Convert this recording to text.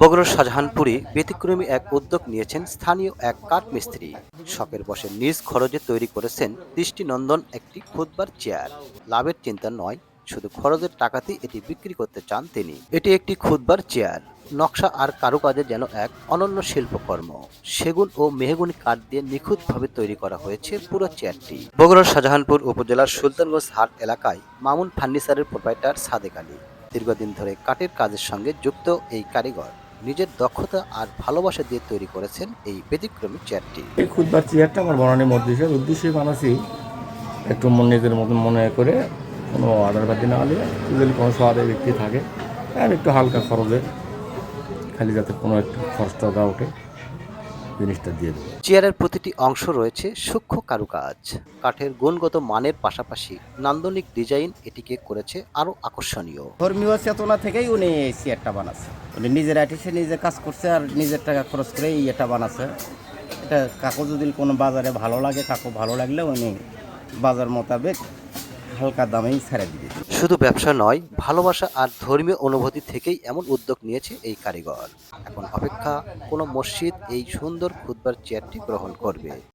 বগুড়ার শাহজাহানপুরে ব্যতিক্রমী এক উদ্যোগ নিয়েছেন স্থানীয় এক কাঠমিস্ত্রি। শখের বশে নিজ খরচে তৈরি করেছেন দৃষ্টিনন্দন একটি খুদবার চেয়ার। লাভের চিন্তা নয়, শুধু খরচের টাকাতেই এটি বিক্রি করতে চান তিনি। এটি একটি খুদবার চেয়ার। নকশা আর কারুকাজে যেন এক অনন্য শিল্পকর্ম। সেগুন ও মেহগনি কাঠ দিয়ে নিখুঁতভাবে তৈরি করা হয়েছে পুরো চেয়ারটি। বগুড়ার শাহজাহানপুর উপজেলার সুলতানগঞ্জ হাট এলাকায় মামুন ফার্নিচারের প্রোপাইটার সাদেক আলী। দীর্ঘদিন ধরে কাঠের কাজের সঙ্গে যুক্ত এই কারিগর নিজের দক্ষতা আর ভালোবাসা দিয়ে তৈরি করেছেন এই ব্যতিক্রমী চেয়ারটি। এই খুদবার চেয়ারটা আমার বনানীর উদ্দেশ্যে বানাচ্ছি একটু নিজের মতন মনে করে, কোনো আদারবাদি না হলে যদি কোনো স্বাদে ব্যক্তি থাকে আর একটু হালকা খরচে, খালি যাতে কোনো একটু খরচটা না ওঠে, জিনিসটা দিয়ে দেবো। চেয়ারের প্রতিটি অংশ রয়েছে সূক্ষ্ম কারুকাজ। কাঠের গুণগত মানের পাশাপাশি নান্দনিক ডিজাইন এটিকে করেছে আরো আকর্ষণীয়। ধর্মীয় চেতনা থেকেই উনি এই চেয়ারটা বানাচ্ছে। উনি নিজের আর্টিসে নিজে কাজ করছে আর নিজের টাকা খরচ করে এটা বানাচ্ছে। এটা কাকু যদি কোনো বাজারে ভালো লাগে, কাকু ভালো লাগলে উনি বাজার মোতাবেক হালকা দামেই ছেড়ে দিবে। শুধু ব্যবসা নয়, ভালোবাসা আর ধর্মীয় অনুভূতি থেকেই এমন উদ্যোগ নিয়েছে এই কারিগর। এখন অপেক্ষা, কোনো মসজিদ এই সুন্দর খুদবার চেয়ারটি গ্রহণ করবে।